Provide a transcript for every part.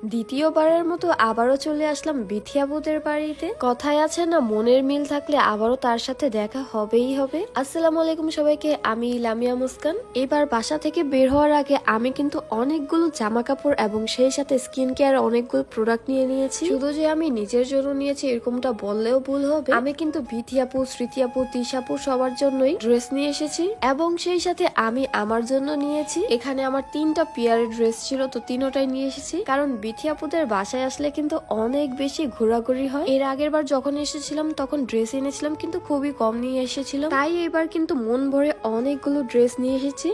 দ্বিতীয়বারের মতো আবারও চলে আসলাম বিথি আপুদের বাড়িতে। কথায় আছে না, মনের মিল থাকলে আবারও তার সাথে দেখা হবেই হবে। আসসালামু আলাইকুম সবাইকে, আমি লামিয়া মুস্কান। এবার বাসা থেকে বের হওয়ার আগে আমি কিন্তু অনেকগুলো জামা কাপড় এবং সেই সাথে স্কিন কেয়ার অনেকগুলো প্রোডাক্ট নিয়ে নিয়েছি। শুধু যে আমি নিজের জন্য নিয়েছি এরকমটা বললেও ভুল হবে। আমি কিন্তু বিথি আপু, স্মৃতি আপু, তিশা আপু সবার জন্যই ড্রেস নিয়ে এসেছি এবং সেই সাথে আমি আমার জন্য নিয়েছি। এখানে আমার 3টা পেয়ারের ড্রেস ছিল, তো তিনোটাই নিয়ে এসেছি। কারণ বিথি আপুদের বাসায় আসলে কিন্তু অনেক বেশি ঘোরাঘুরি হয়। এর আগের বার যখন এসেছিলাম তখন ড্রেস এনেছিলাম কিন্তু খুবই কম নিয়ে এসেছিলাম, তাই এবার কিন্তু মন ভরে অনেকগুলো ড্রেস নিয়ে এসেছি।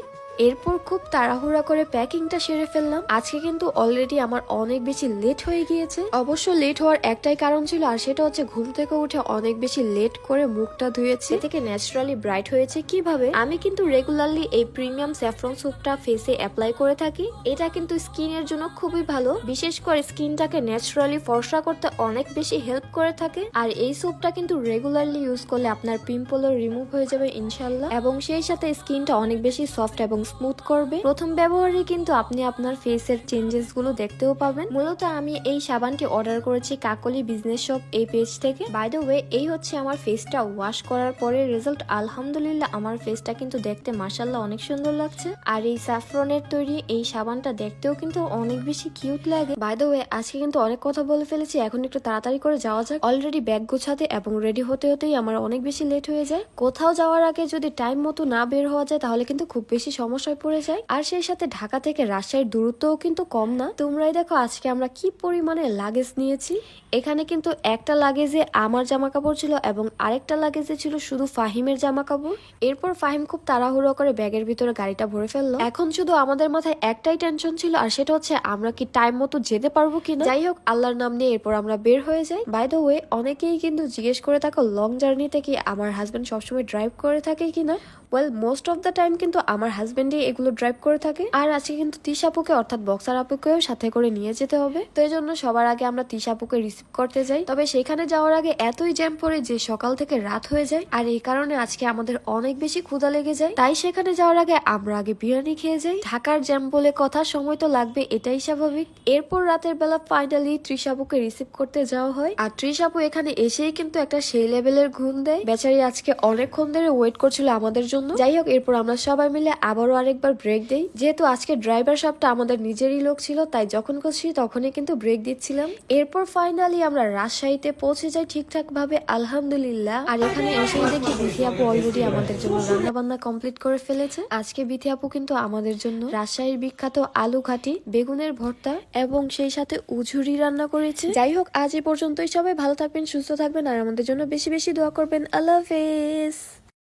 এরপর খুব তাড়াহুড়া করে প্যাকিংটা সেরে ফেললাম। আজকে কিন্তু অলরেডি আমার অনেক বেশি লেট হয়ে গিয়েছে। অবশ্য লেট হওয়ার একটাই কারণ ছিল, আর সেটা হচ্ছে ঘুম থেকে উঠে অনেক বেশি লেট করে মুখটা ধুয়েছি, এ থেকে ন্যাচারালি ব্রাইট হয়েছে। কিভাবে? আমি কিন্তু রেগুলারলি এই প্রিমিয়াম স্যাফরন সোপটা ফেসে অ্যাপ্লাই করে থাকি। এটা কিন্তু স্কিনের জন্য খুবই ভালো, বিশেষ করে স্কিনটাকে ন্যাচারালি ফর্সা করতে অনেক বেশি হেল্প করে থাকে। আর এই সোপটা কিন্তু রেগুলারলি ইউজ করলে আপনার পিম্পলও রিমুভ হয়ে যাবে ইনশাল্লাহ, এবং সেই সাথে স্কিনটা অনেক বেশি সফট এবং স্মুথ করবে। প্রথম ব্যবহারে কিন্তু আপনি আপনার ফেসের চেঞ্জেস গুলো দেখতেও পাবেন। মূলত আমি এই সাবানটি অর্ডার করেছি কাকলি বিজনেস শপ এই পেজ থেকে। বাই দ্য ওয়ে, এই হচ্ছে আমার ফেসটা ওয়াশ করার পরে রেজাল্ট। আলহামদুলিল্লাহ আমার ফেসটা কিন্তু দেখতে মাশাআল্লাহ অনেক সুন্দর লাগছে। আর এই স্যাফরনের তৈরি এই সাবানটা দেখতেও কিন্তু অনেক বেশি কিউট লাগে। বাই দ্য ওয়ে, আজকে কিন্তু অনেক কথা বলে ফেলেছি, এখন একটু তাড়াতাড়ি করে যাওয়া যাক। অলরেডি ব্যাগ গোছাতে এবং রেডি হতে হতেই আমার অনেক বেশি লেট হয়ে যায়। কোথাও যাওয়ার আগে যদি টাইম মতো না বের হওয়া যায় তাহলে কিন্তু খুব বেশি সমস্যায় পড়ে যায়। আর সেই সাথে ঢাকা থেকে রাজশাহীর দূরত্বও কিন্তু কম না। তোমরাই দেখো আজকে আমরা কি পরিমাণে লাগেজ নিয়েছি। এখানে কিন্তু একটা লাগেজে আমার জামা কাপড় ছিল এবং আরেকটা লাগেজে ছিল শুধু ফাহিমের জামা কাপড়। এরপর ফাহিম খুব তাড়াহুড়ো করে ব্যাগের ভিতরে গাড়িটা ভরে ফেললো। এখন শুধু আমাদের মাথায় একটাই টেনশন ছিল, আর সেটা হচ্ছে আমরা কি টাইম মতো যেতে পারবো কিনা। যাই হোক, আল্লাহর নাম নিয়ে এরপর আমরা বের হয়ে যাই। বাই দ্য ওয়ে, অনেকেই কিন্তু জিজ্ঞেস করে থাকো লং জার্নিতে কি আমার হাজবেন্ড সবসময় ড্রাইভ করে থাকে কিনা। Well, most of the time কিন্তু আমার হাজবেন্ডই এগুলো ড্রাইভ করে থাকে। আর আজকে কিন্তু তিশা আপুকে অর্থাৎ বক্সার আপুকেও সাথে করে নিয়ে যেতে হবে, তো এই জন্য সবার আগে আমরা তিশা আপুকে রিসিভ করতে যাই। তবে সেখানে যাওয়ার আগে এতই জ্যাম পড়ে যে সকাল থেকে রাত হয়ে যায়, আর এই কারণে আজকে আমাদের অনেক বেশি ক্ষুধা লেগে যায়। তাই সেখানে যাওয়ার আগে আমরা আগে বিরিয়ানি খেয়ে যাই। ঢাকার জ্যাম বলে কথা, সময় তো লাগবে, এটাই স্বাভাবিক। এরপর রাতের বেলা ফাইনালি তৃষা আপুকে রিসিভ করতে যাওয়া হয়। আর তৃষা আপু এখানে এসেই কিন্তু একটা সেই লেভেলের ঘুম দেয়। বেচারি আজকে অনেকক্ষণ ধরে ওয়েট করছিল আমাদের জন্য। যাই হোক, এরপর আমরা সবাই মিলে আবারও আরেকবার ব্রেক দেই। যেহেতু আজকে ড্রাইভার সাহেবটা আমাদের নিজেরই লোক ছিল, তাই যখন খুশি তখনই কিন্তু ব্রেক দিচ্ছিলাম। এরপর ফাইনালি আমরা রাজশাহীতে পৌঁছে যাই ঠিকঠাক ভাবে, আলহামদুলিল্লাহ। আর এখানে এসেই দেখি বিথি আপু অলরেডি আমাদের জন্য রান্না বান্না কমপ্লিট করে ফেলেছে। আজকে বিথি আপু কিন্তু আমাদের জন্য রাজশাহীর বিখ্যাত আলু ঘাটি, বেগুনের ভর্তা এবং সেই সাথে উঝুরি রান্না করেছে। যাই হোক, আজ এই পর্যন্তই। সবাই ভালো থাকবেন, সুস্থ থাকবেন, আর আমাদের জন্য বেশি বেশি দোয়া করবেন। আল্লাহ হাফেজ।